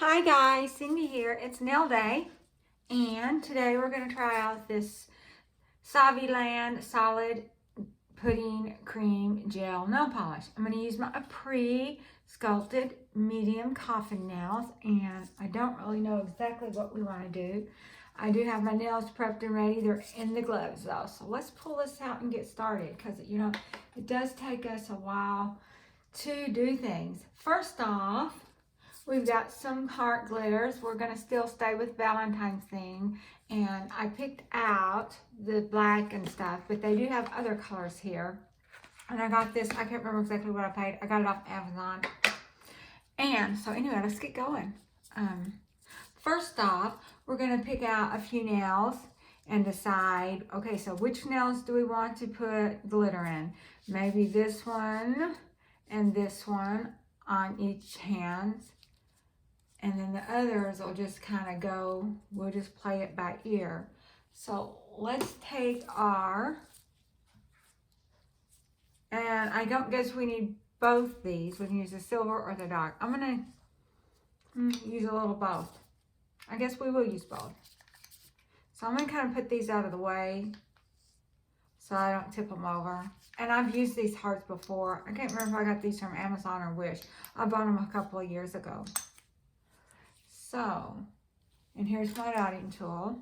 Hi guys, Cindy here. It's nail day, and today we're going to try out this Saviland Solid Pudding Cream Gel Nail Polish. I'm going to use my pre-sculpted medium coffin nails, and I don't really know exactly what we want to do. I do have my nails prepped and ready. They're in the gloves though, so let's pull this out and get started because it does take us a while to do things. First off, we've got some heart glitters. We're going to still stay with Valentine's theme. And I picked out the black and stuff, but they do have other colors here. And I got this, I can't remember exactly what I paid. I got it off Amazon. And so anyway, let's get going. First off, we're going to pick out a few nails and decide, okay, so which nails do we want to put glitter in? Maybe this one and this one on each hand. And then the others will just kind of go, we'll just play it by ear. So let's take our, and I don't guess we need both these. We can use the silver or the dark. I'm going to use a little both. I guess we will use both. So I'm going to kind of put these out of the way so I don't tip them over. And I've used these hearts before. I can't remember if I got these from Amazon or Wish. I bought them a couple of years ago. So, and here's my dotting tool,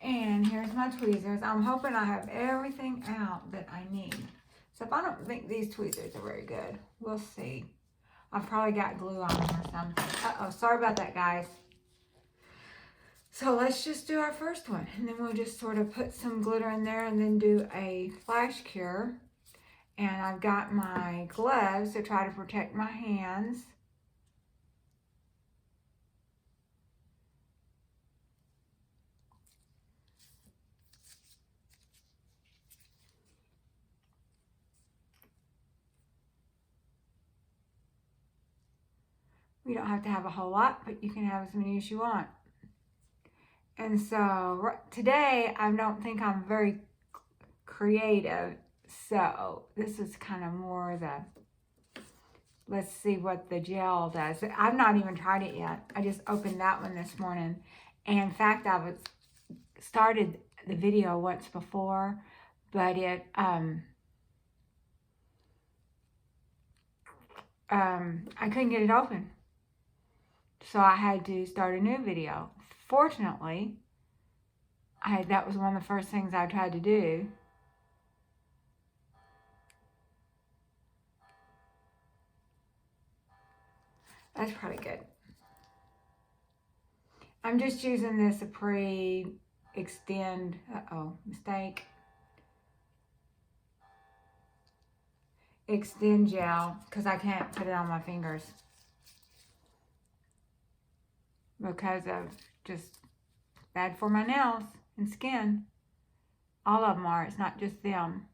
and here's my tweezers. I'm hoping I have everything out that I need. So if I don't think these tweezers are very good, we'll see. I've probably got glue on them or something. Uh-oh, sorry about that, guys. So let's just do our first one, and then we'll just sort of put some glitter in there and then do a flash cure. And I've got my gloves to try to protect my hands. You don't have to have a whole lot, but you can have as many as you want. And so today, I don't think I'm very creative. So this is kind of more the, let's see what the gel does. I've not even tried it yet. I just opened that one this morning. And in fact, I started the video once before, but it, I couldn't get it open. So I had to start a new video. Fortunately, that was one of the first things I tried to do. That's probably good. I'm just using this extend, mistake. Extend gel, because I can't put it on my fingers. Because of just bad for my nails and skin. All of them are, it's not just them.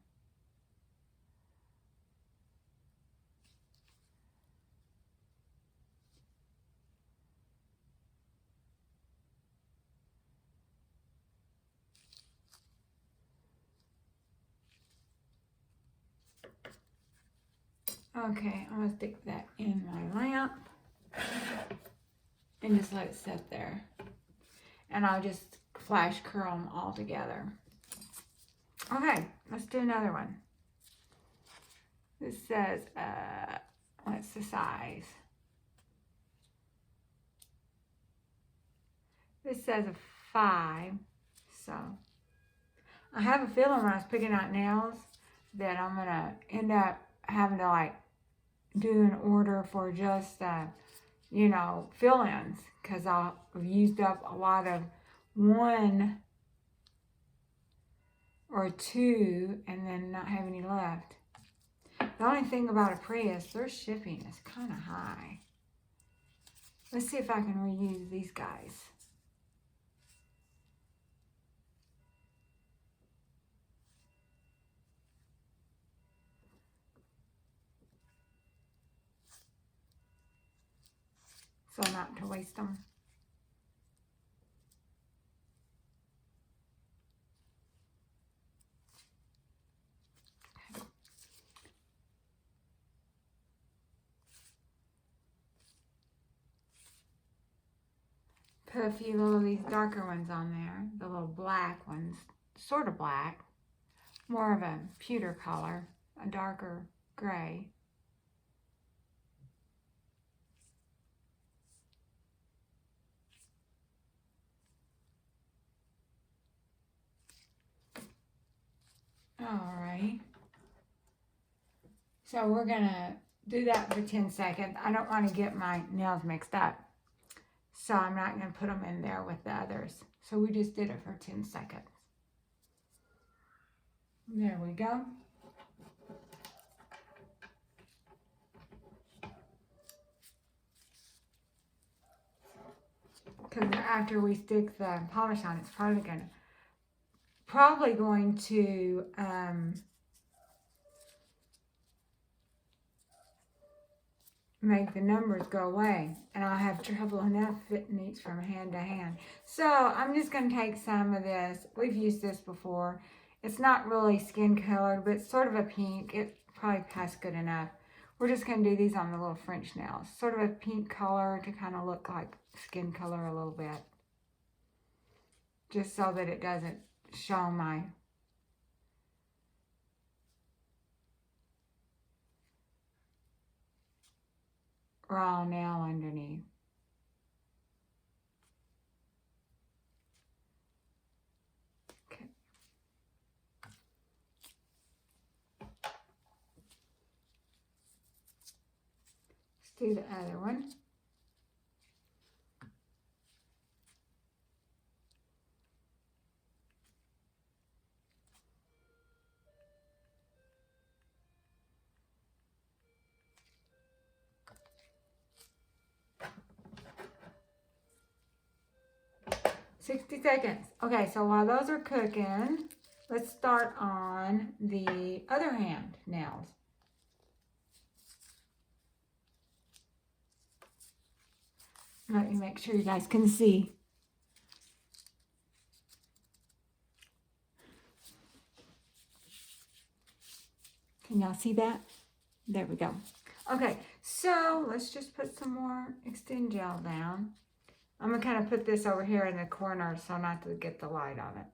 Okay, I'm going to stick that in my lamp and just let it sit there. And I'll just flash curl them all together. Okay, let's do another one. This says, what's the size? This says a 5, so I have a feeling when I was picking out nails that I'm going to end up having to like do an order for just, fill-ins, because I've used up a lot of 1 or 2 and then not have any left. The only thing about a Prius, their shipping is kind of high. Let's see if I can reuse these guys. So not to waste them. put a few little of these darker ones on there. The little black ones, sort of black. More of a pewter color, a darker gray. Alright. So we're going to do that for 10 seconds. I don't want to get my nails mixed up. So I'm not going to put them in there with the others. So we just did it for 10 seconds. There we go. Because after we stick the polish on, it's probably going to make the numbers go away, and I'll have trouble enough fitting each from hand to hand. So I'm just going to take some of this. We've used this before. It's not really skin colored, but it's sort of a pink. It probably passed good enough. We're just going to do these on the little French nails. Sort of a pink color to kind of look like skin color a little bit. Just so that it doesn't show my raw nail underneath. Okay. Let's do the other one. $60 seconds. Okay, so while those are cooking, let's start on the other hand nails. Let me make sure you guys can see. Can y'all see that? There we go. Okay, so let's just put some more Extend Gel down. I'm going to kind of put this over here in the corner so not to get the light on it.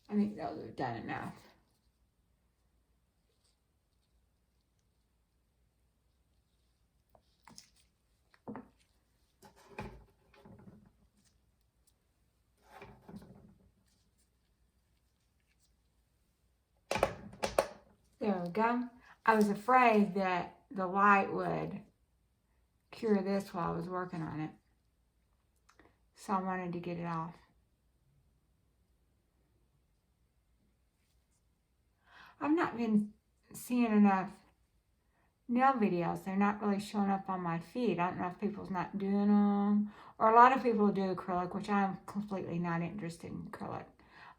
I think those have done enough. There we go. I was afraid that the light would cure this while I was working on it. So I wanted to get it off. I've not been seeing enough nail videos. They're not really showing up on my feed. I don't know if people's not doing them. Or a lot of people do acrylic, which I'm completely not interested in acrylic.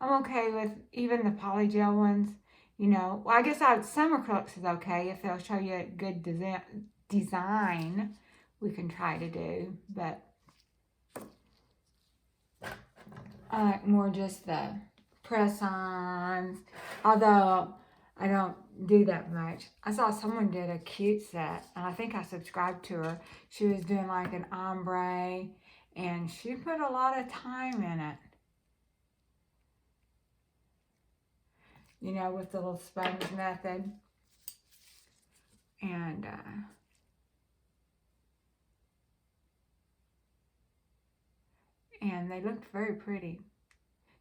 I'm okay with even the polygel ones. You know, well, I guess some acrylics is okay if they'll show you a good design we can try to do, but I like more just the press-ons, although I don't do that much. I saw someone did a cute set, and I think I subscribed to her. She was doing like an ombre, and she put a lot of time in it. You know, with the little sponge method. And they looked very pretty.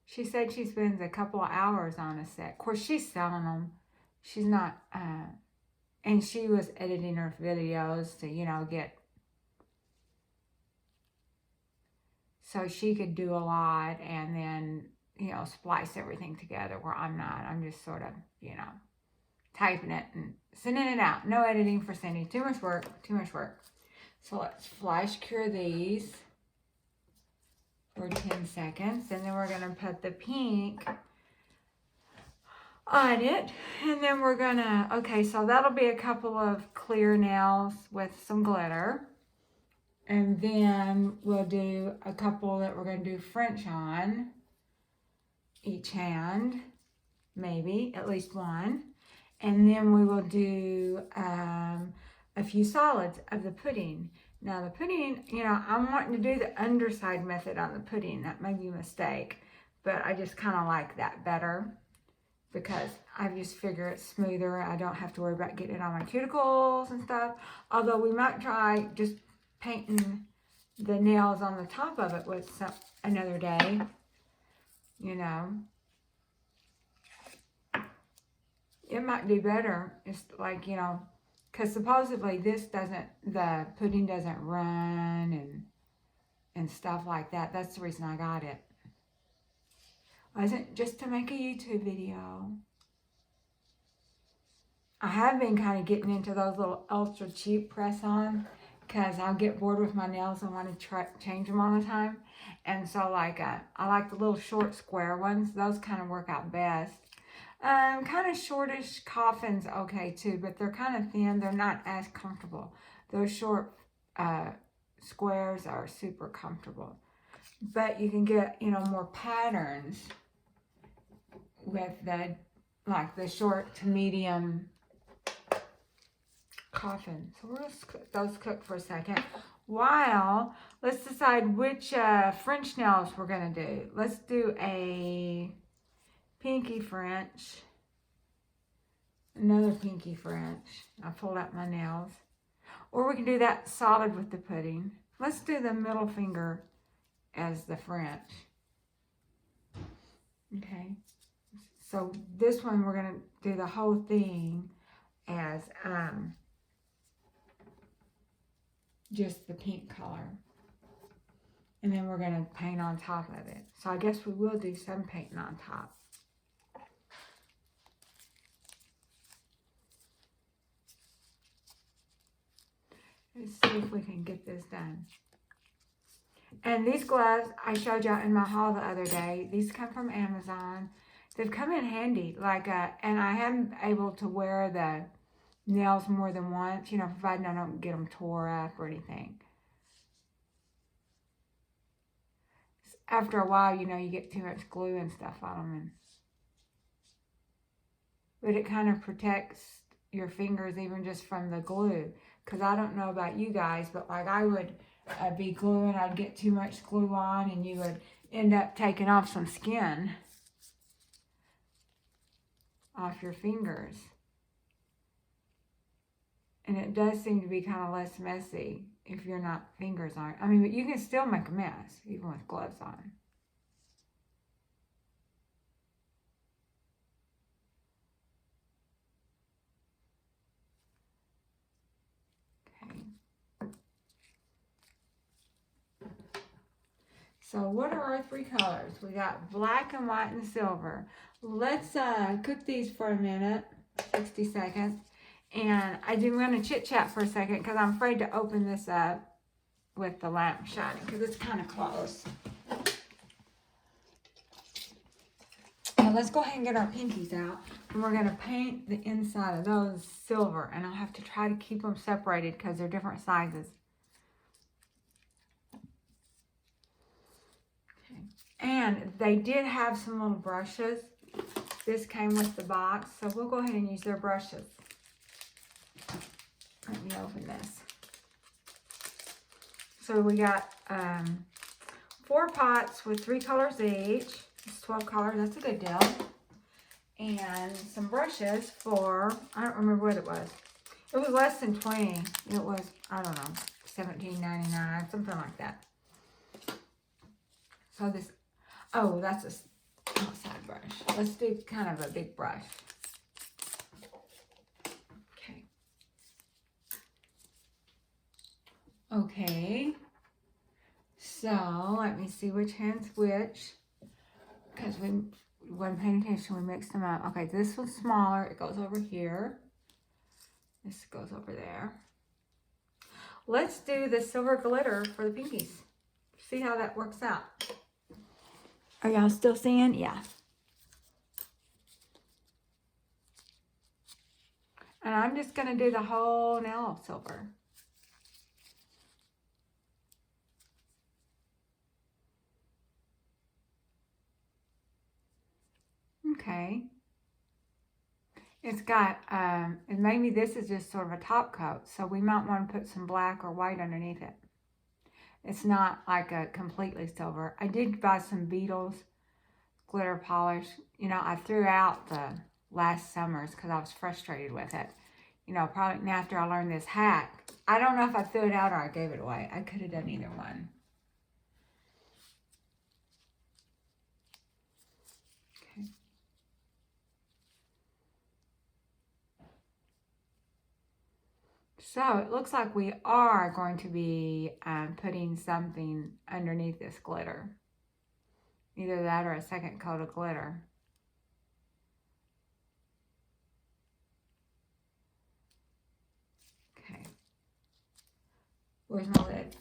She said she spends a couple of hours on a set. Of course, she's selling them. She's not, and she was editing her videos to, you know, so she could do a lot and then, you know, splice everything together where I'm not. I'm just sort of, you know, typing it and sending it out. No editing for Cindy. Too much work. Too much work. So let's flash cure these for 10 seconds. And then we're going to put the pink on it. And then we're going to, okay, so that'll be a couple of clear nails with some glitter. And then we'll do a couple that we're going to do French on each hand, maybe, at least one. And then we will do a few solids of the pudding. Now the pudding, you know, I'm wanting to do the underside method on the pudding. That may be a mistake, but I just kind of like that better because I just figure it's smoother. I don't have to worry about getting it on my cuticles and stuff. Although we might try just painting the nails on the top of it with another day, you know. It might do better. It's like, you know, because supposedly the pudding doesn't run and stuff like that. That's the reason I got it. Wasn't just to make a YouTube video. I have been kind of getting into those little ultra cheap press-on because I'll get bored with my nails and want to change them all the time. And so like I like the little short square ones. Those kind of work out best. Kind of shortish coffins okay too, but they're kind of thin. They're not as comfortable. Those short squares are super comfortable. But you can get, you know, more patterns with the short to medium coffin. So we'll just let those cook for a second. While, let's decide which French nails we're going to do. Let's do a pinky French. Another pinky French. I pulled out my nails. Or we can do that solid with the pudding. Let's do the middle finger as the French. Okay. So this one we're going to do the whole thing as just the pink color. And then we're going to paint on top of it. So I guess we will do some painting on top. Let's see if we can get this done. And these gloves I showed y'all in my haul the other day. These come from Amazon. They've come in handy. And I am able to wear the nails more than once, you know, providing I don't get them tore up or anything. After a while, you know, you get too much glue and stuff on them. But it kind of protects your fingers even just from the glue. Because I don't know about you guys, but like I would be gluing, I'd get too much glue on and you would end up taking off some skin off your fingers. And it does seem to be kind of less messy if you're not fingers on. I mean, but you can still make a mess even with gloves on. Okay. So what are our three colors? We got black and white and silver. Let's cook these for a minute, 60 seconds. And I'm going to chit chat for a second because I'm afraid to open this up with the lamp shining because it's kind of close. Now let's go ahead and get our pinkies out. And we're going to paint the inside of those silver. And I'll have to try to keep them separated because they're different sizes. Okay. And they did have some little brushes. This came with the box. So we'll go ahead and use their brushes. Let me open this. So we got 4 pots with 3 colors each. It's 12 colors. That's a good deal. And some brushes for, I don't remember what it was. It was less than 20. It was, I don't know, $17.99, something like that. So this, oh, that's a outside brush. Let's do kind of a big brush. Okay, so let me see which hand's which, because we wasn't paying attention, we mixed them up. Okay, this one's smaller, it goes over here. This goes over there. Let's do the silver glitter for the pinkies. See how that works out. Are y'all still seeing? Yeah. And I'm just going to do the whole nail silver. Okay. It's got, and maybe this is just sort of a top coat, so we might want to put some black or white underneath it. It's not like a completely silver. I did buy some Beetles glitter polish. You know, I threw out the last summer's because I was frustrated with it. You know, probably after I learned this hack. I don't know if I threw it out or I gave it away. I could have done either one. Okay. So it looks like we are going to be putting something underneath this glitter. Either that or a second coat of glitter. Okay. Where's my lid?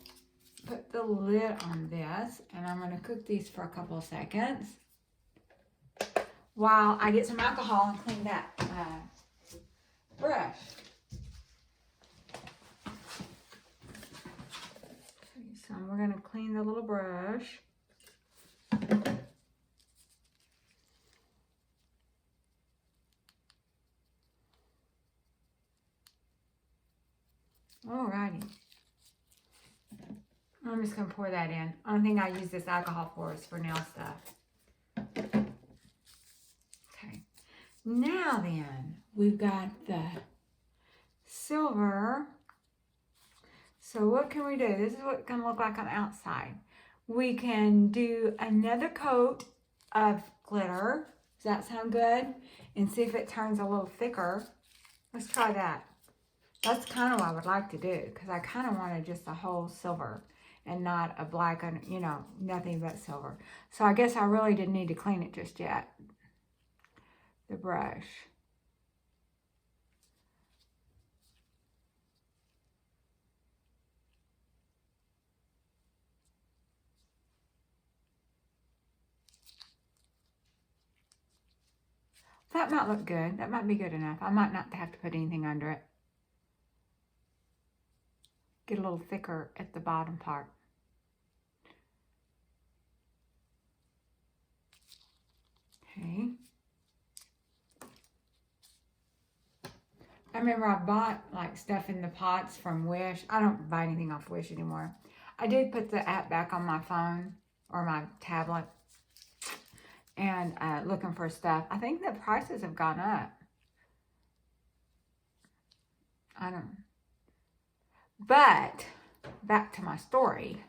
Put the lid on this, and I'm going to cook these for a couple of seconds while I get some alcohol and clean that brush. So we're going to clean the little brush. Alrighty. I'm just going to pour that in. Only thing I use this alcohol for is for nail stuff. Okay. Now then, we've got the silver. So what can we do? This is what it's going to look like on the outside. We can do another coat of glitter. Does that sound good? And see if it turns a little thicker. Let's try that. That's kind of what I would like to do, because I kind of wanted just a whole silver and not a black, you know, nothing but silver. So I guess I really didn't need to clean it just yet. The brush. That might look good. That might be good enough. I might not have to put anything under it. Get a little thicker at the bottom part. Okay. I remember I bought like stuff in the pots from Wish. I don't buy anything off Wish anymore. I did put the app back on my phone or my tablet and looking for stuff. I think the prices have gone up. I don't know. But back to my story.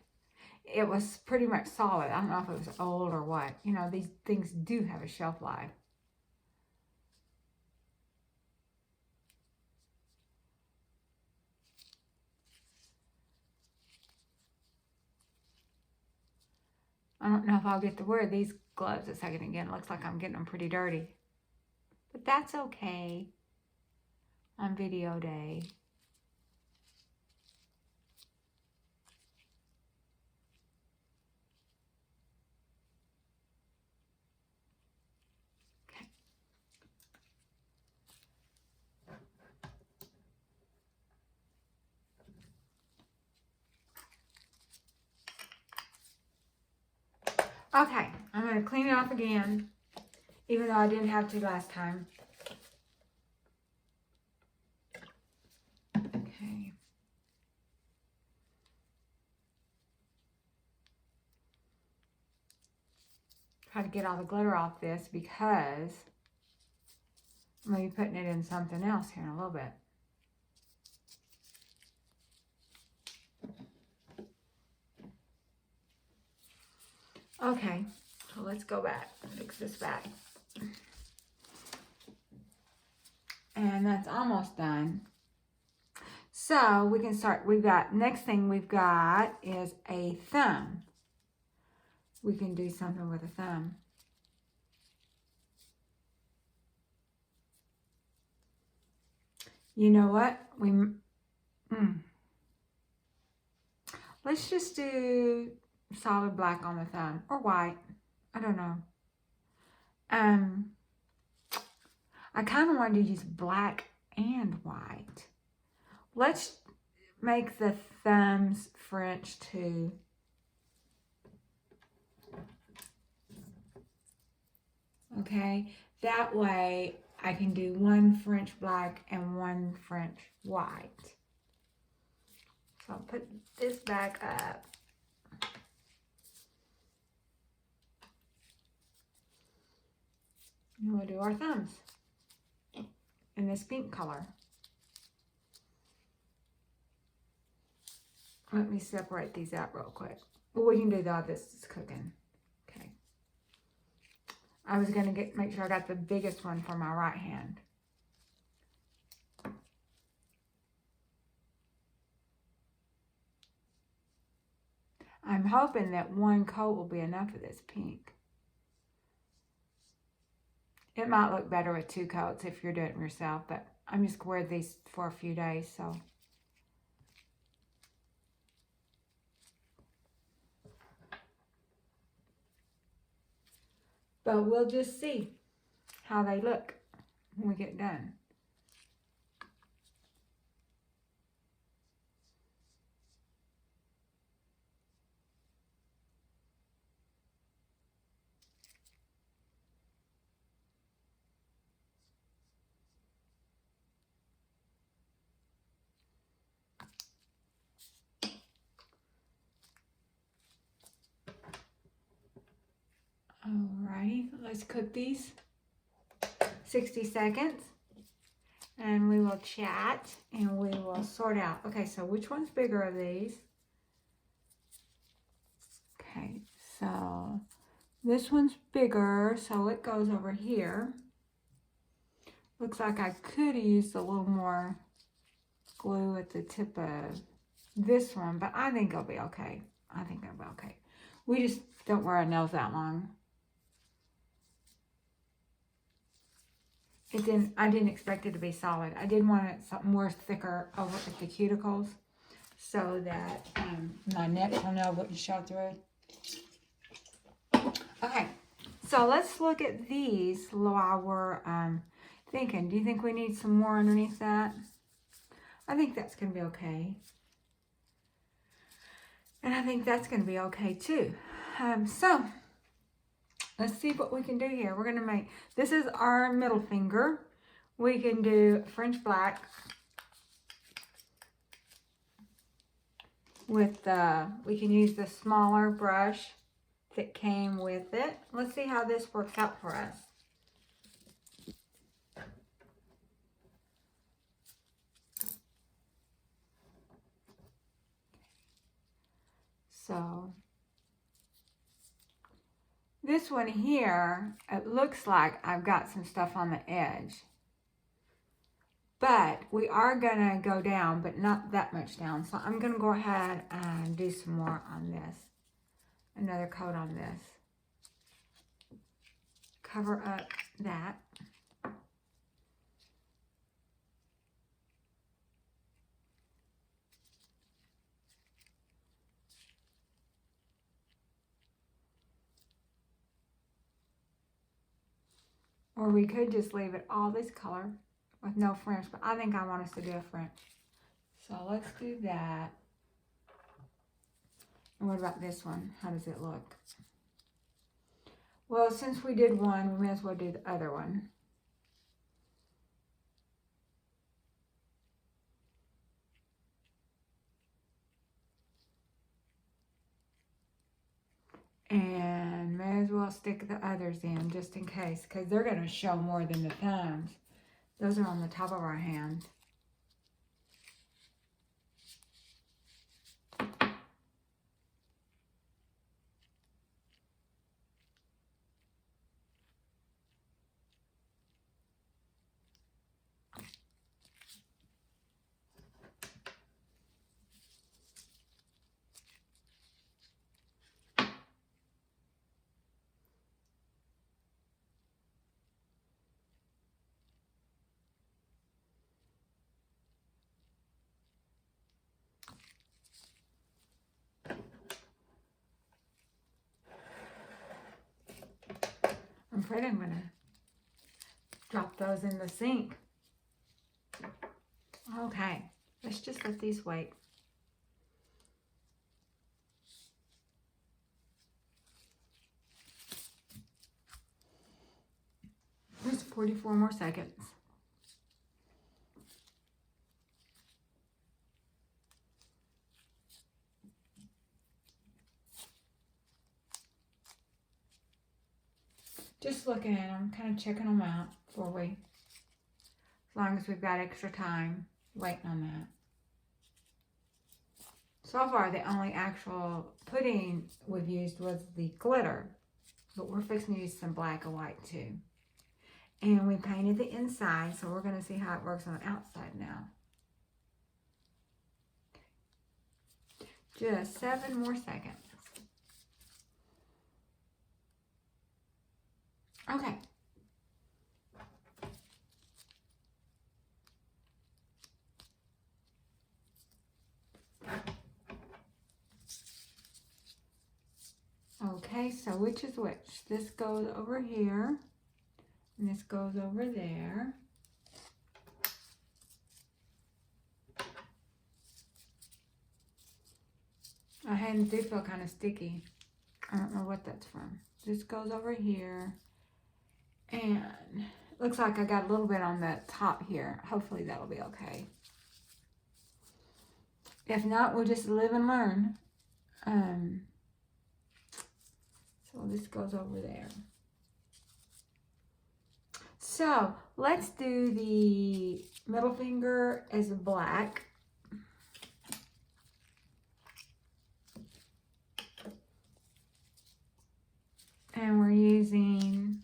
It was pretty much solid. I don't know if it was old or what. You know, these things do have a shelf life. I don't know if I'll get to wear these gloves a second again. It looks like I'm getting them pretty dirty. But that's okay on video day. Okay, I'm going to clean it off again, even though I didn't have to last time. Okay. Try to get all the glitter off this because I'm going to be putting it in something else here in a little bit. Okay, so let's go back, fix this back. And that's almost done. So we can start, next thing we've got is a thumb. We can do something with a thumb. You know what? Let's just do solid black on the thumb, or white. I don't know. I kind of wanted to use black and white. Let's make the thumbs French too. Okay, that way I can do one French black and one French white. So I'll put this back up. And we'll do our thumbs in this pink color. Let me separate these out real quick. Well, we can do that. This is cooking. Okay. I was going to make sure I got the biggest one for my right hand. I'm hoping that one coat will be enough of this pink. It might look better with 2 coats if you're doing it yourself, but I'm just going to wear these for a few days, so. But we'll just see how they look when we get done. Alrighty, let's cook these 60 seconds and we will chat and we will sort out. Okay, so which one's bigger of these? Okay, so this one's bigger, so it goes over here. Looks like I could have used a little more glue at the tip of this one, but I think it'll be okay. I think it'll be okay. We just don't wear our nails that long. I didn't expect it to be solid. I did want it something more thicker over at the cuticles so that my neck will know what to show through. Okay, so let's look at these while we're thinking. Do you think we need some more underneath that? I think that's going to be okay. And I think that's going to be okay too. So let's see what we can do here. We're going to make, this is our middle finger. We can do French black with we can use the smaller brush that came with it. Let's see how this works out for us. So this one here, it looks like I've got some stuff on the edge. But we are going to go down, but not that much down. So I'm going to go ahead and do some more on this. Another coat on this. Cover up that. Or we could just leave it all this color with no French, but I think I want us to do a French. So let's do that. And what about this one? How does it look? Well, since we did one, we may as well do the other one. And may as well stick the others in just in case, because they're going to show more than the thumbs. Those are on the top of our hand. I'm afraid I'm going to drop those in the sink. Okay, let's just let these wait. Let's 44 more seconds. Just looking at them, kind of checking them out before we, as long as we've got extra time waiting on that. So far, the only actual pudding we've used was the glitter, but we're fixing to use some black and white too. And we painted the inside, so we're going to see how it works on the outside now. Just 7 more seconds. Okay. Okay, so which is which? This goes over here, and this goes over there. My hands do feel kind of sticky. I don't know what that's from. This goes over here, and it looks like I got a little bit on the top here. Hopefully that'll be okay. If not, we'll just live and learn. So this goes over there. So let's do the middle finger as a black. And we're using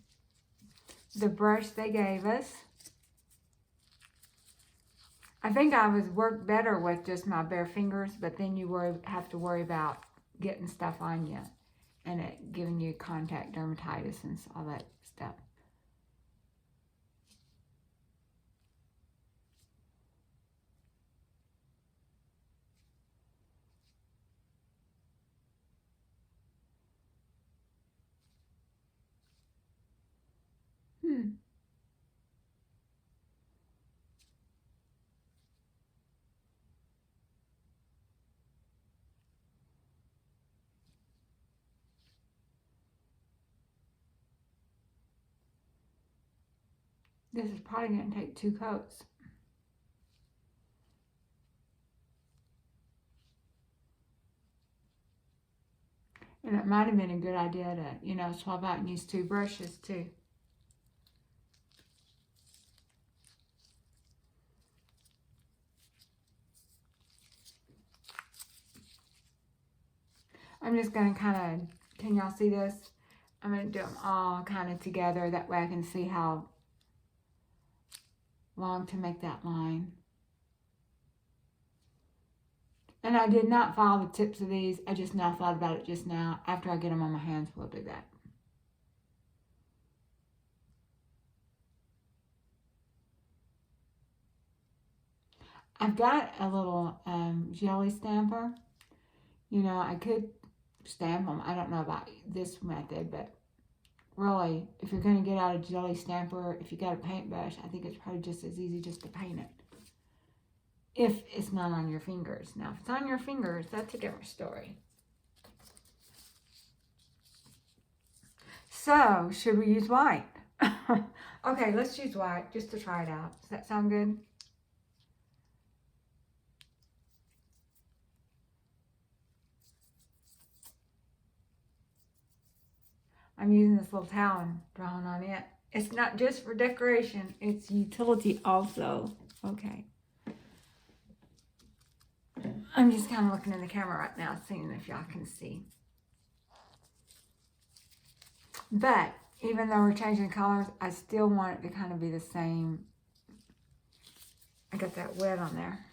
the brush they gave us. I think I was worked better with just my bare fingers, but then you have to worry about getting stuff on you and it giving you contact dermatitis and all that stuff. This is probably going to take 2 coats. And it might have been a good idea to, swap out and use 2 brushes too. I'm just going to kind of, can y'all see this? I'm going to do them all kind of together. That way I can see how long to make that line. And I did not file the tips of these. I just now thought about it just now. After I get them on my hands, we'll do that. I've got a little jelly stamper. I could stamp them. I don't know about this method, but really, if you're going to get out a jelly stamper, if you got a paintbrush, I think it's probably just as easy just to paint it. If it's not on your fingers. Now, if it's on your fingers, that's a different story. So, should we use white? Okay, let's use white just to try it out. Does that sound good? I'm using this little towel and drawing on it. It's not just for decoration, it's utility also. Okay. I'm just kind of looking in the camera right now, seeing if y'all can see. But even though we're changing colors, I still want it to kind of be the same. I got that wet on there.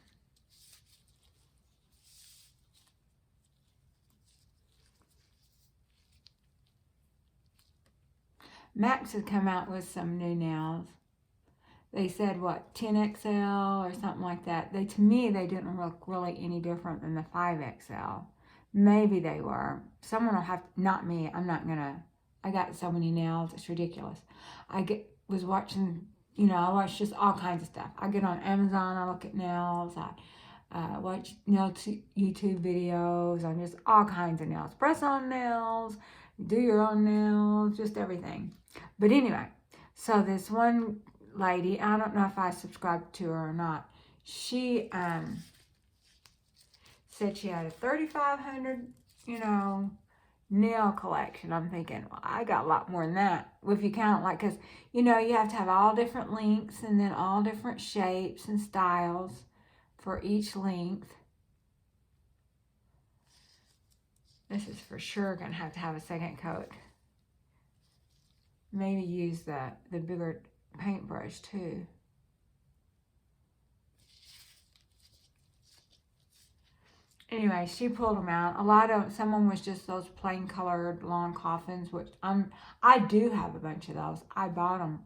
Max has come out with some new nails. They said, what, 10XL or something like that. To me, they didn't look really any different than the 5XL. Maybe they were. Someone will have, not me, I'm not gonna, I got so many nails, it's ridiculous. Was watching, I watch just all kinds of stuff. I get on Amazon, I look at nails, I watch nail YouTube videos on just all kinds of nails. Press on nails, do your own nails, just everything. But anyway, So this one lady, I don't know if I subscribed to her or not, she said she had a 3,500, nail collection. I'm thinking, well, I got a lot more than that. If you count, like, because, you have to have all different lengths and then all different shapes and styles for each length. This is for sure going to have a second coat. Maybe use the bigger paintbrush too. Anyway, she pulled them out. Someone was just those plain colored long coffins, which I do have a bunch of those. I bought them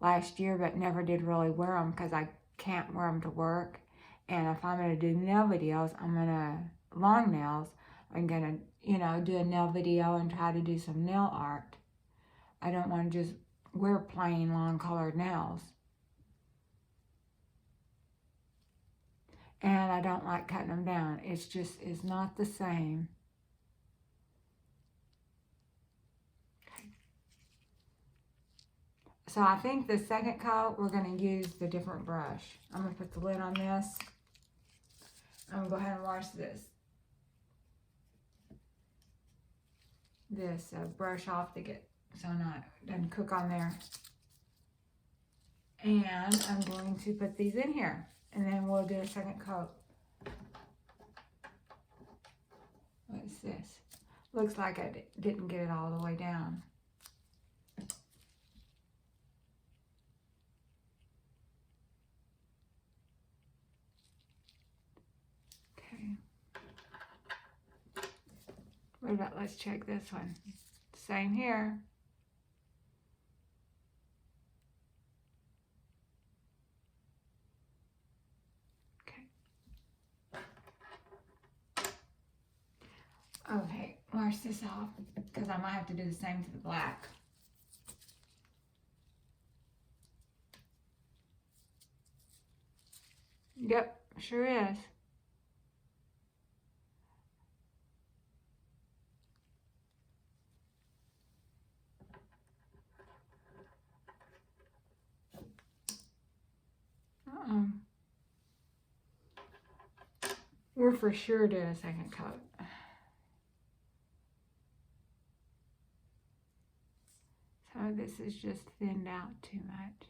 last year, but never did really wear them because I can't wear them to work. And if I'm going to do nail videos, long nails, I'm going to, do a nail video and try to do some nail art. I don't want to just wear plain long colored nails. And I don't like cutting them down. It's just is not the same. Okay. So I think the second coat, we're going to use the different brush. I'm going to put the lid on this. I'm going to go ahead and wash this brush off to get so it doesn't cook on there. And I'm going to put these in here. And then we'll do a second coat. What is this? Looks like I didn't get it all the way down. Okay. What about, let's check this one. Same here. Okay, wash this off because I might have to do the same to the black. Yep, sure is. We're for sure doing a second coat. So this is just thinned out too much.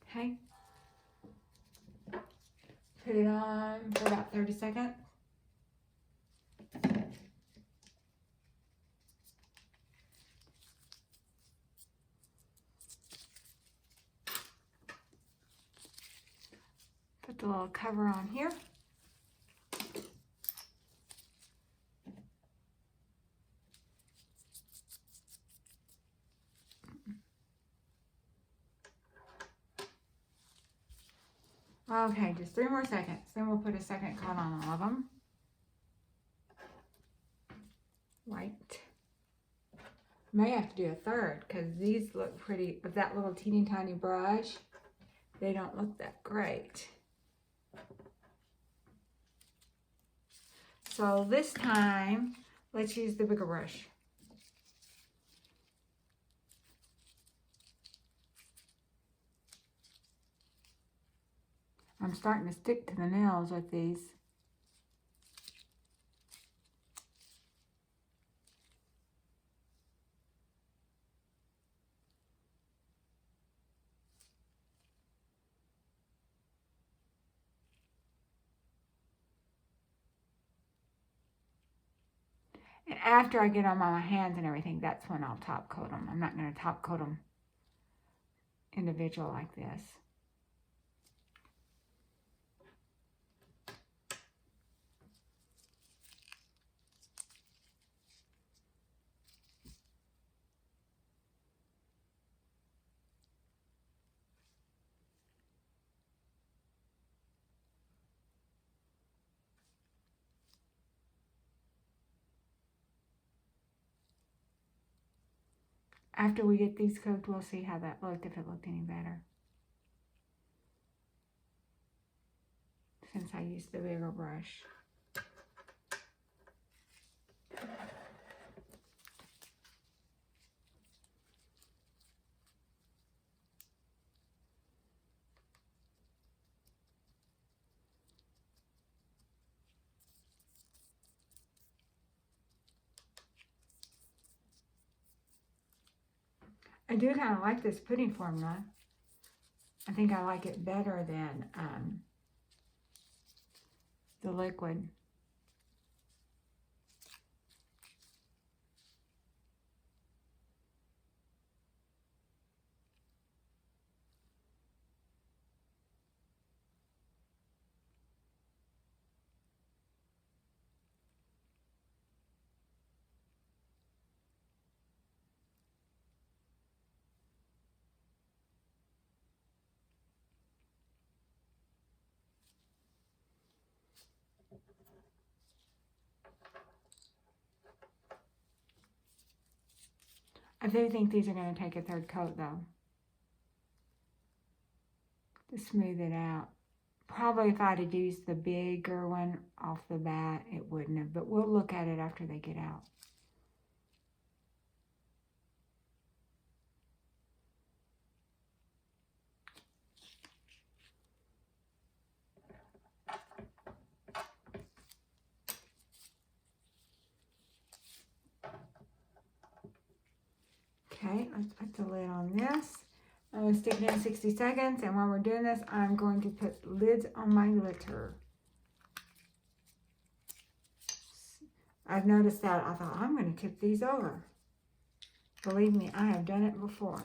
Okay. Put it on for about 30 seconds. Put the little cover on here. Okay, just 3 more seconds. Then we'll put a second coat on all of them. White. May have to do a third because these look pretty, with that little teeny tiny brush, they don't look that great. So this time, let's use the bigger brush. I'm starting to stick to the nails with these. And after I get them on my hands and everything, that's when I'll top coat them. I'm not going to top coat them individual like this. After we get these cooked, we'll see how that looked, if it looked any better. Since I used the bigger brush. I do kind of like this pudding formula. I think I like it better than the liquid. I do think these are going to take a third coat though, to smooth it out. Probably if I'd have used the bigger one off the bat, it wouldn't have, but we'll look at it after they get out. Okay, let's put the lid on this. I'm going to stick it in 60 seconds, and while we're doing this, I'm going to put lids on my glitter. I've noticed that. I thought, I'm going to tip these over. Believe me, I have done it before.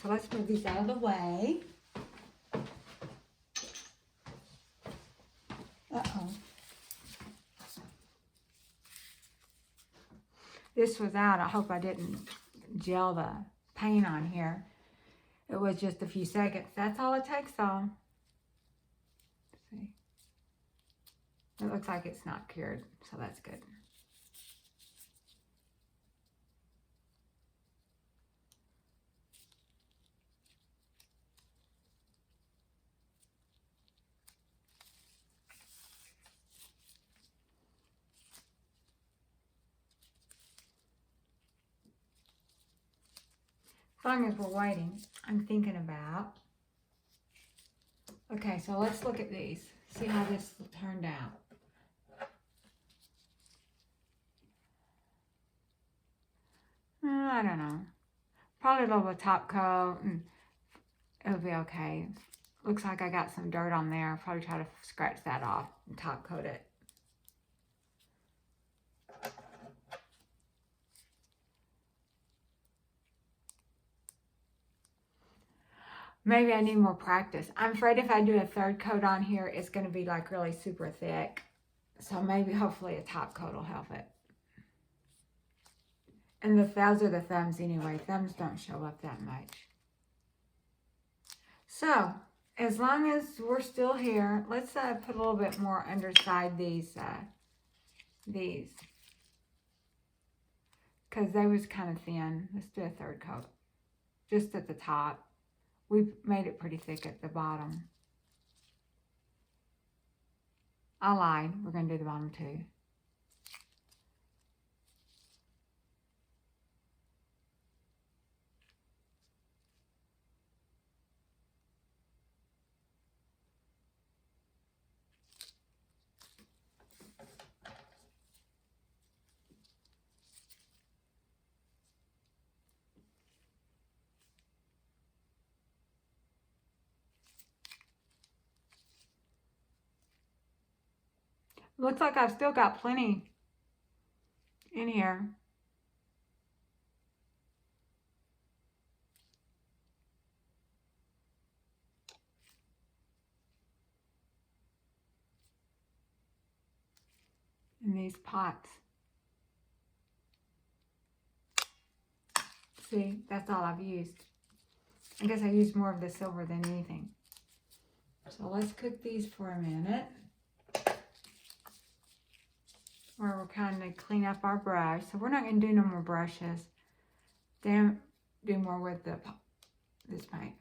So let's move these out of the way. Uh-oh. This was out. I hope I didn't gel the paint on here. It was just a few seconds. That's all it takes though. See? It looks like it's not cured, so that's good. As long as we're waiting, I'm thinking about, okay, so let's look at these, see how this turned out. I don't know, probably a little bit top coat and it'll be okay. Looks like I got some dirt on there. I'll probably try to scratch that off and top coat it. Maybe I need more practice. I'm afraid if I do a third coat on here, it's going to be like really super thick. So maybe, hopefully, a top coat will help it. And those are the thumbs anyway. Thumbs don't show up that much. So, as long as we're still here, let's put a little bit more underside these. Because they was kind of thin. Let's do a third coat. Just at the top. We've made it pretty thick at the bottom. I lied. We're going to do the bottom too. Looks like I've still got plenty in here. In these pots. See, that's all I've used. I guess I used more of the silver than anything. So let's cook these for a minute. Where we're kind of clean up our brush. So we're not going to do no more brushes. Then do more with this paint.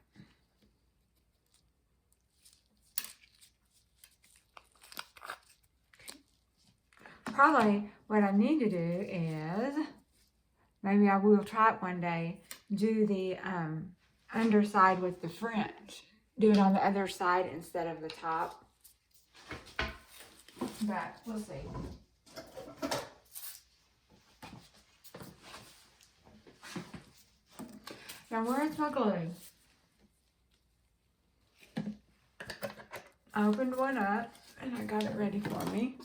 Probably what I need to do is, maybe I will try it one day, do the underside with the fringe. Do it on the other side instead of the top. But we'll see. Now where's my glue? I opened one up and I got it ready for me.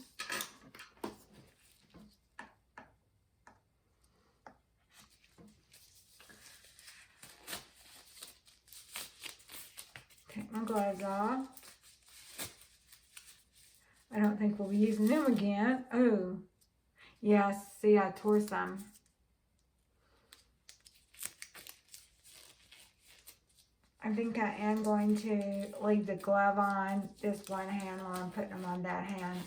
Take my gloves off. I don't think we'll be using them again. Oh, yes, see, I tore some. I think I am going to leave the glove on this one hand while I'm putting them on that hand.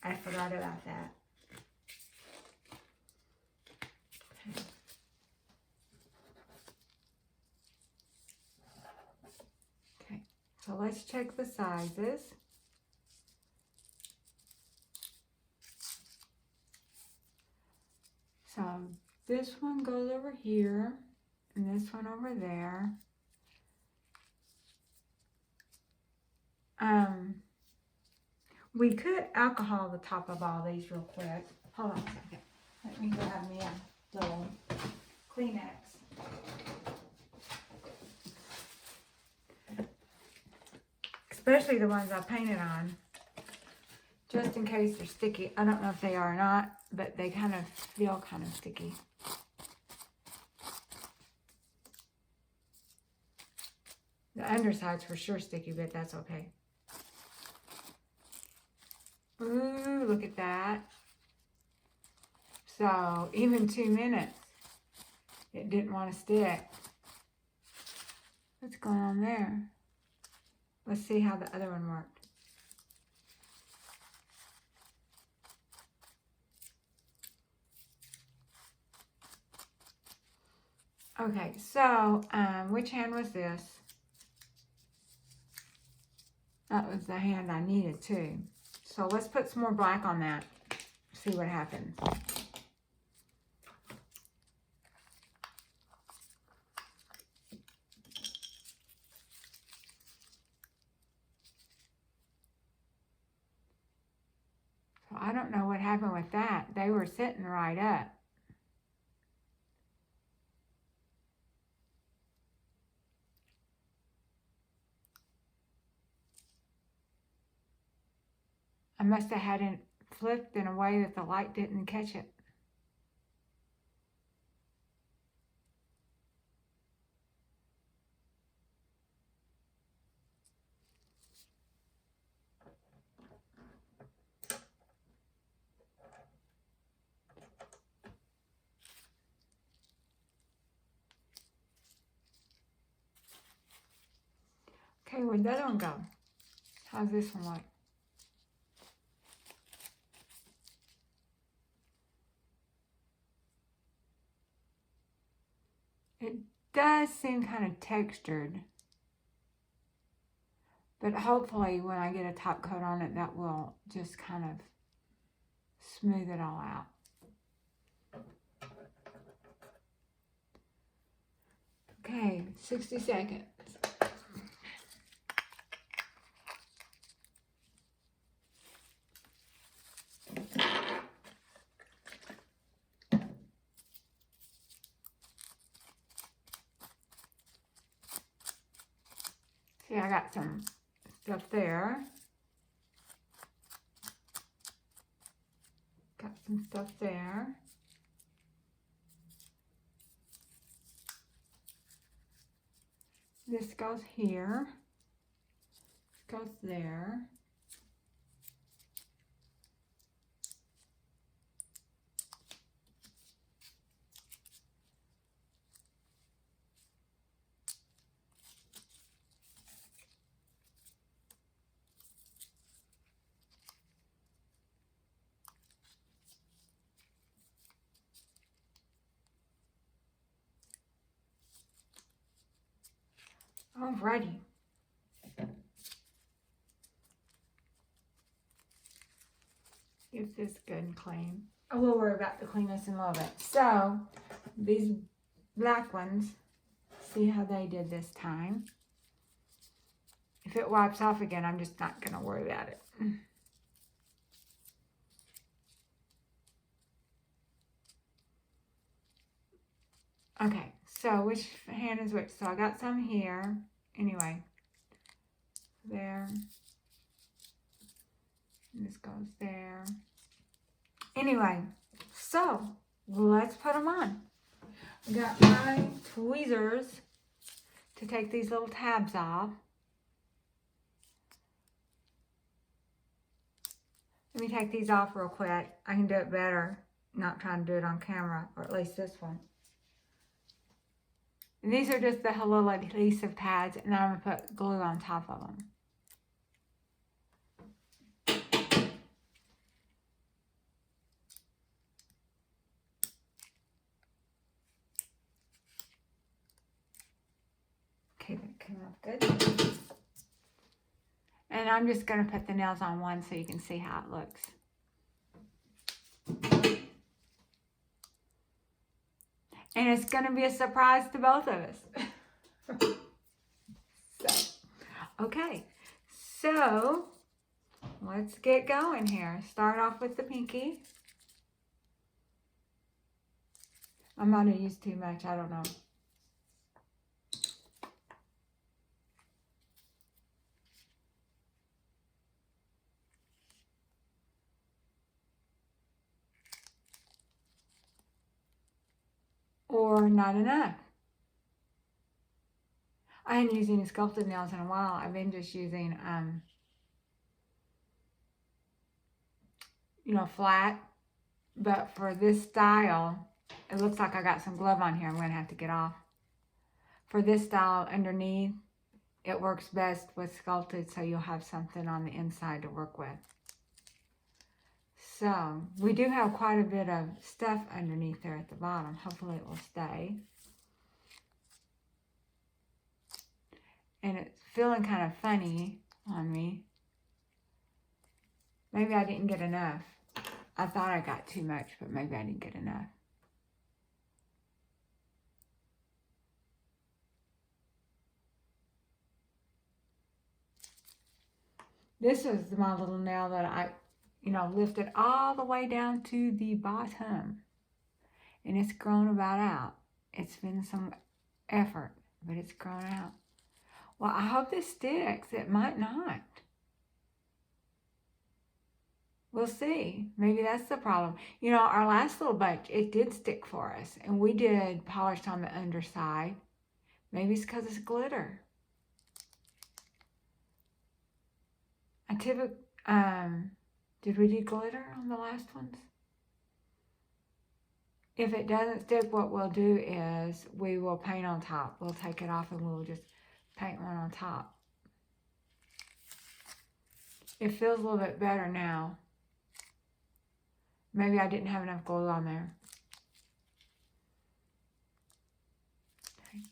I forgot about that. Okay. Okay, so let's check the sizes. So this one goes over here, and this one over there. We could alcohol the top of all these real quick. Hold on a second. Let me grab me a little Kleenex. Especially the ones I painted on. Just in case they're sticky. I don't know if they are or not, but they kind of feel kind of sticky. The underside's for sure sticky, but that's okay. Ooh, look at that. So, even 2 minutes, it didn't want to stick. What's going on there? Let's see how the other one worked. Okay, so, which hand was this? That was the hand I needed too. So let's put some more black on that. See what happens. So I don't know what happened with that. They were sitting right up. I must have had it flipped in a way that the light didn't catch it. Okay, where'd the other one go? How's this one look? It does seem kind of textured, but hopefully when I get a top coat on it, that will just kind of smooth it all out. Okay, 60 seconds. See, I got some stuff there. Got some stuff there. This goes here. This goes there. Alrighty. Get this good and clean. I will worry about the cleanness in a little bit. So, these black ones, see how they did this time. If it wipes off again, I'm just not going to worry about it. Okay, So which hand is which? So I got some here. Anyway, there. And this goes there. Anyway, so let's put them on. I got my tweezers to take these little tabs off. Let me take these off real quick. I can do it better, not trying to do it on camera, or at least this one. And these are just the little adhesive pads, and I'm going to put glue on top of them. Okay, that came out good. And I'm just going to put the nails on one so you can see how it looks. And it's going to be a surprise to both of us. Okay, so let's get going here. Start off with the pinky. I might have used too much, I don't know. Or not enough. I hadn't used any sculpted nails in a while. I've been just using, flat. But for this style, it looks like I got some glove on here I'm going to have to get off. For this style underneath, it works best with sculpted, so you'll have something on the inside to work with. So, we do have quite a bit of stuff underneath there at the bottom. Hopefully it will stay. And it's feeling kind of funny on me. Maybe I didn't get enough. I thought I got too much, but maybe I didn't get enough. This is my little nail that I lifted all the way down to the bottom. And it's grown about out. It's been some effort, but it's grown out. Well, I hope this sticks. It might not. We'll see. Maybe that's the problem. Our last little bunch, it did stick for us. And we did polished on the underside. Maybe it's because it's glitter. Did we do glitter on the last ones? If it doesn't stick, what we'll do is we will paint on top. We'll take it off and we'll just paint one on top. It feels a little bit better now. Maybe I didn't have enough glue on there. Okay.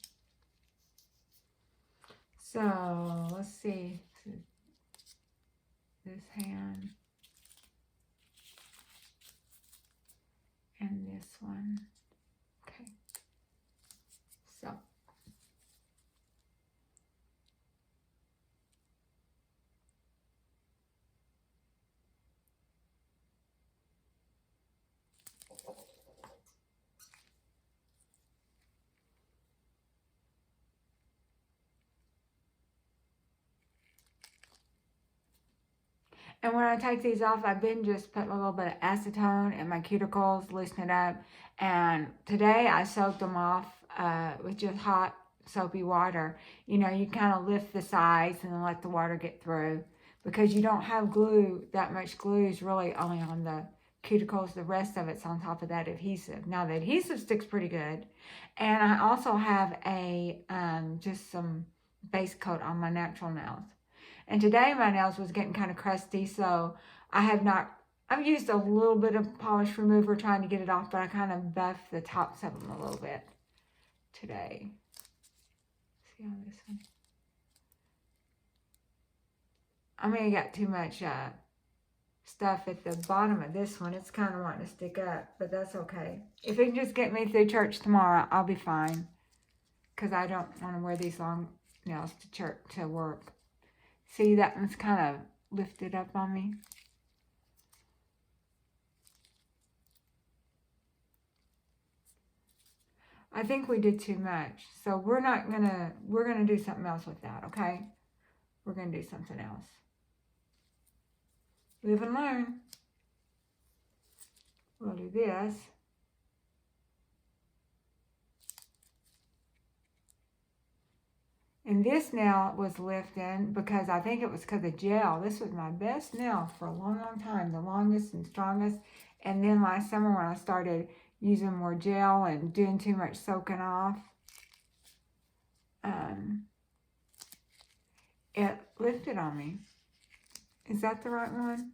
So, let's see. This hand. And this one. Okay. So. And when I take these off, I've been just putting a little bit of acetone in my cuticles, loosen it up. And today I soaked them off with just hot soapy water. You kind of lift the sides and then let the water get through. Because you don't have glue, that much glue is really only on the cuticles. The rest of it's on top of that adhesive. Now the adhesive sticks pretty good. And I also have just some base coat on my natural nails. And today my nails was getting kind of crusty, so I've used a little bit of polish remover trying to get it off, but I kind of buffed the tops of them a little bit today. See on this one? I may have got too much stuff at the bottom of this one. It's kind of wanting to stick up, but that's okay. If it can just get me through church tomorrow, I'll be fine. Because I don't want to wear these long nails to church, to work. See, that one's kind of lifted up on me. I think we did too much. So we're gonna do something else with that, okay? We're gonna do something else. Live and learn. We'll do this. And this nail was lifting because I think it was because of gel. This was my best nail for a long, long time. The longest and strongest. And then last summer when I started using more gel and doing too much soaking off, it lifted on me. Is that the right one?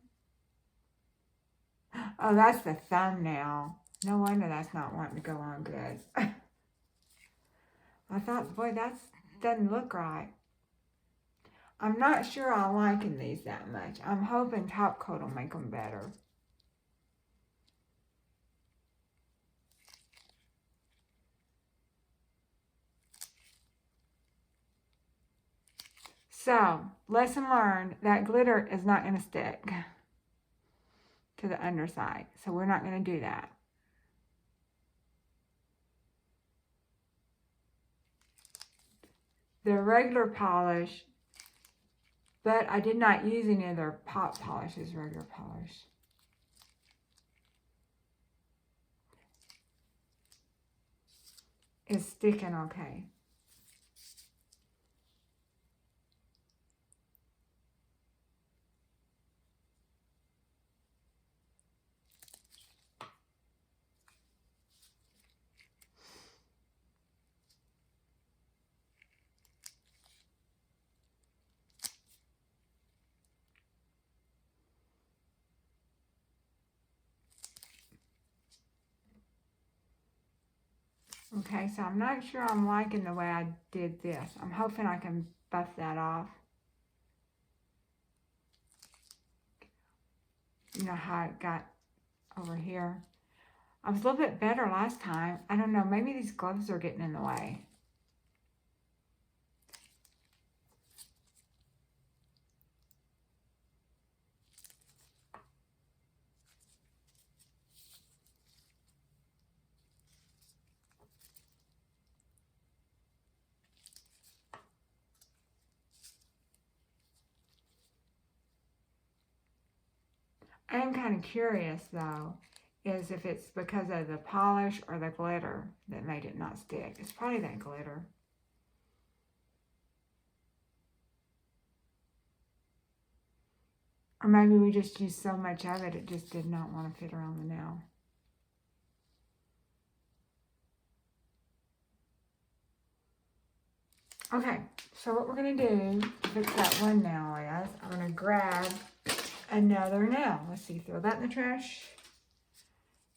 Oh, that's the thumbnail. No wonder that's not wanting to go on good. I thought, boy, that doesn't look right. I'm not sure I'm liking these that much. I'm hoping top coat will make them better. So, lesson learned, that glitter is not going to stick to the underside. So we're not going to do that. The regular polish, but I did not use any of their pop polishes, regular polish. It's sticking okay. Okay, so I'm not sure I'm liking the way I did this. I'm hoping I can buff that off. You know how it got over here. I was a little bit better last time. I don't know, maybe these gloves are getting in the way. I am kind of curious, though, is if it's because of the polish or the glitter that made it not stick. It's probably that glitter. Or maybe we just used so much of it, it just did not want to fit around the nail. Okay, so what we're going to do to fix that one nail is, I'm going to grab another nail. Let's see, throw that in the trash.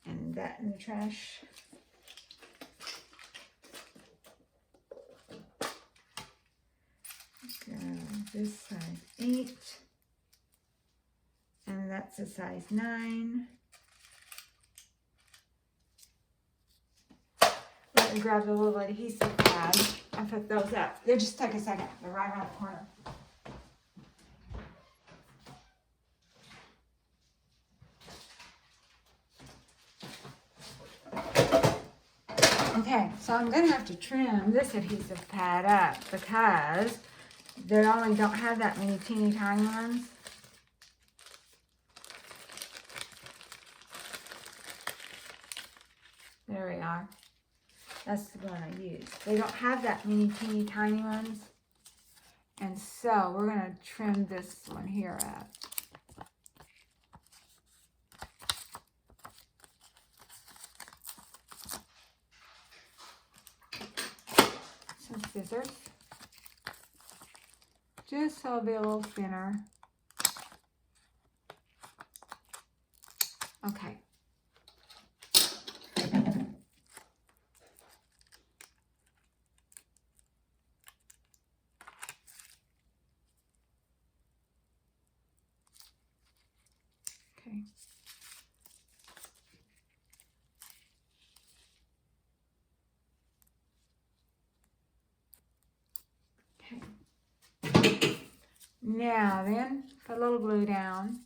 And that in the trash. This size 8. And that's a size 9. Let me grab the little adhesive pad and put those up. They'll just take a second. They're right around the corner. Okay, so I'm going to have to trim this adhesive pad up because they only don't have that many teeny tiny ones. There we are. That's the one I use. They don't have that many teeny tiny ones. And so we're going to trim this one here up. Some scissors. Just so it'll be a little thinner. Okay. Okay. Now then, put a little glue down.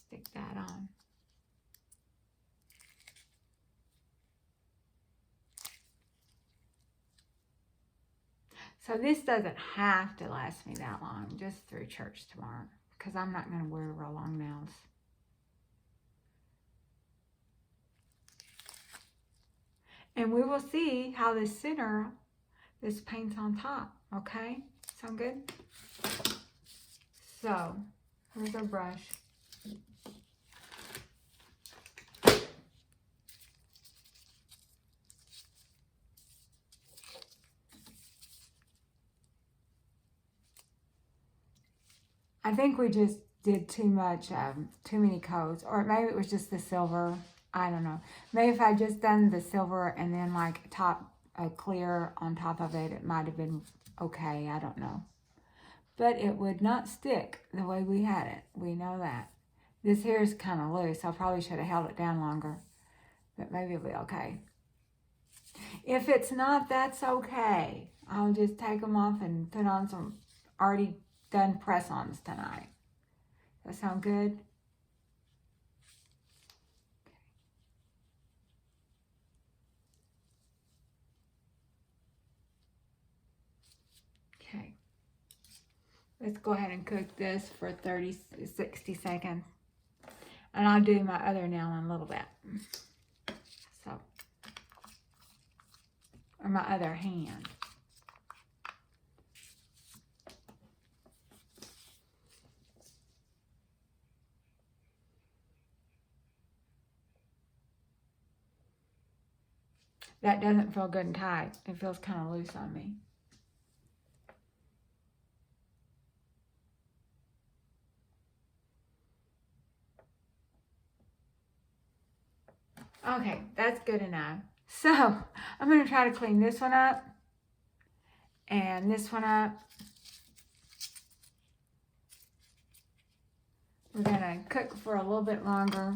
stick that on. So this doesn't have to last me that long, just through church tomorrow, because I'm not going to wear real long nails. And we will see how this paint's on top, okay? Sound good? So, here's our brush. I think we just did too many coats, or maybe it was just the silver. I don't know. Maybe if I just done the silver and then like a clear on top of it, it might have been okay. I don't know. But it would not stick the way we had it. We know that. This hair is kind of loose. I probably should have held it down longer, but maybe it'll be okay. If it's not, that's okay. I'll just take them off and put on some already done press-ons tonight. That sound good? Okay. Let's go ahead and cook this for 60 seconds. And I'll do my other nail in a little bit. So, or my other hand. That doesn't feel good and tight. It feels kind of loose on me. Okay, that's good enough. So, I'm going to try to clean this one up and this one up. We're going to cook for a little bit longer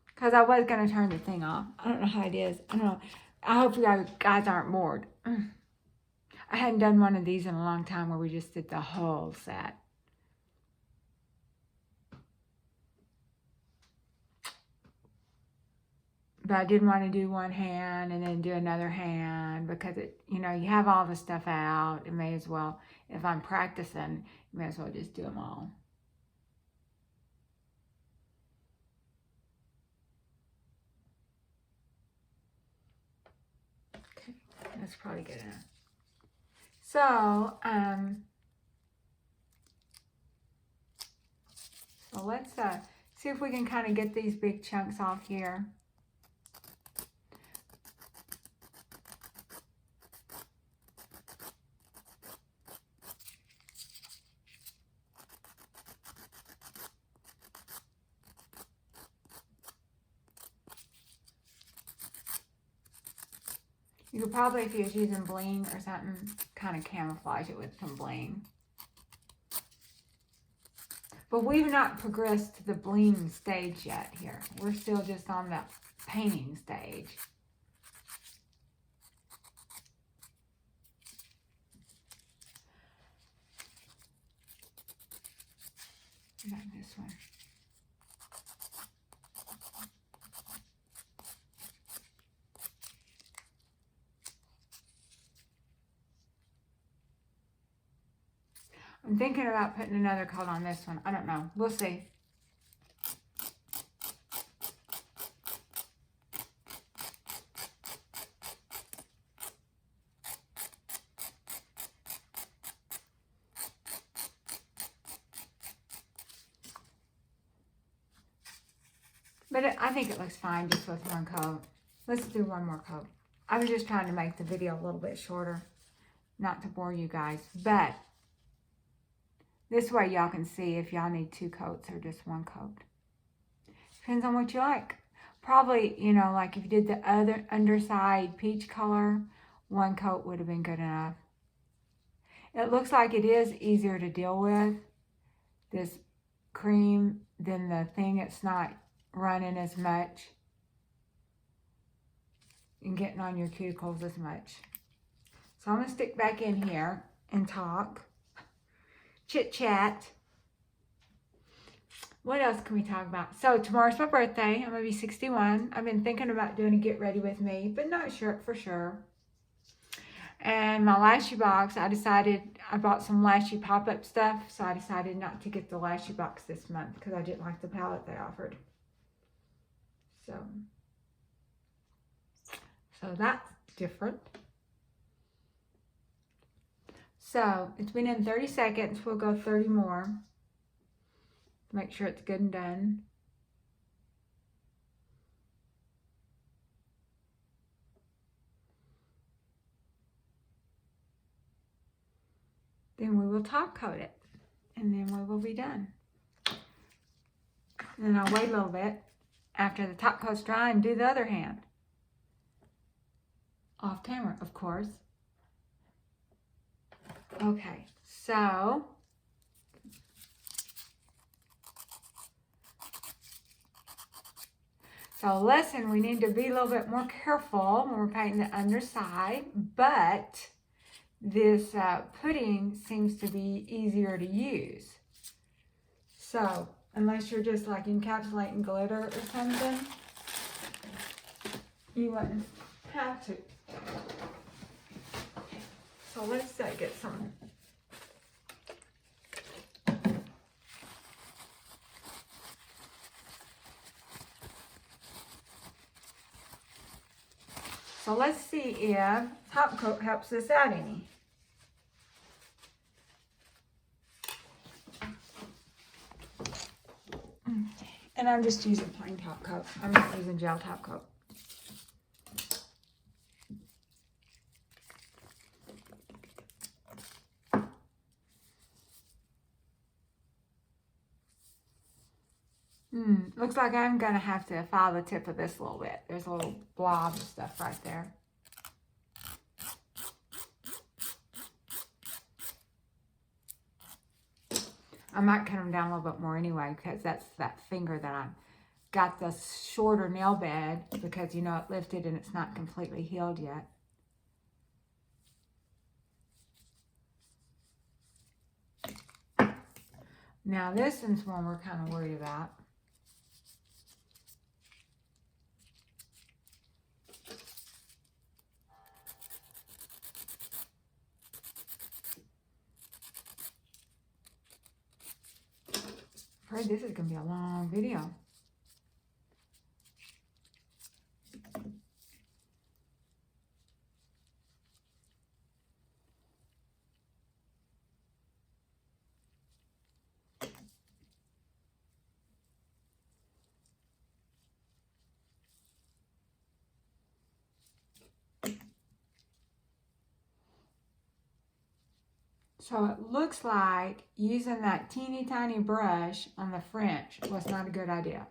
because I was going to turn the thing off. I don't know how it is. I don't know. I hope you guys aren't bored. I hadn't done one of these in a long time where we just did the whole set. But I didn't want to do one hand and then do another hand because you have all the stuff out. It may as well, if I'm practicing, you may as well just do them all. Okay, that's probably good enough. So, so let's see if we can kind of get these big chunks off here. You could probably, if you was using bling or something, kind of camouflage it with some bling. But we've not progressed to the bling stage yet here. We're still just on the painting stage. Got this one. I'm thinking about putting another coat on this one. I don't know. We'll see. But I think it looks fine just with one coat. Let's do one more coat. I was just trying to make the video a little bit shorter, not to bore you guys. But this way y'all can see if y'all need 2 coats or just 1 coat. Depends on what you like. Probably, like if you did the other underside peach color, 1 coat would have been good enough. It looks like it is easier to deal with, this cream, than the thing. It's not running as much and getting on your cuticles as much. So I'm going to stick back in here and talk. Chit chat. What else can we talk about? So tomorrow's my birthday. I'm going to be 61. I've been thinking about doing a get ready with me, but not sure for sure. And my lashy box, I bought some lashy pop-up stuff, so I decided not to get the lashy box this month because I didn't like the palette they offered. So that's different. So it's been in 30 seconds. We'll go 30 more. Make sure it's good and done. Then we will top coat it, and then we will be done. And then I'll wait a little bit after the top coat's dry and do the other hand. Off camera, of course. Okay, so listen, we need to be a little bit more careful when we're painting the underside, but this pudding seems to be easier to use. So, unless you're just like encapsulating glitter or something, you wouldn't have to. So let's get some. So let's see if top coat helps us out any. And I'm just using plain top coat. I'm not using gel top coat. Looks like I'm going to have to file the tip of this a little bit. There's a little blob of stuff right there. I might cut them down a little bit more anyway, because that's that finger that I got the shorter nail bed, because you know it lifted and it's not completely healed yet. Now this one's one we're kind of worried about. I'm afraid this is going to be a long video. So it looks like using that teeny tiny brush on the French was not a good idea.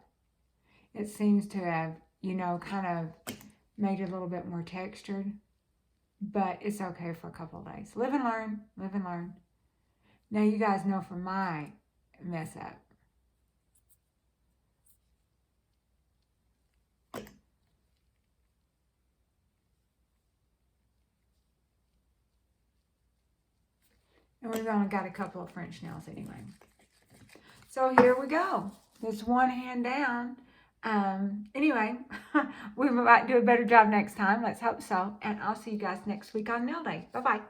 It seems to have, you know, kind of made it a little bit more textured, but it's okay for a couple of days. Live and learn, live and learn. Now you guys know from my mess up. And we've only got a couple of French nails anyway. So here we go. This one hand down. Anyway, we might do a better job next time. Let's hope so. And I'll see you guys next week on Nail Day. Bye-bye.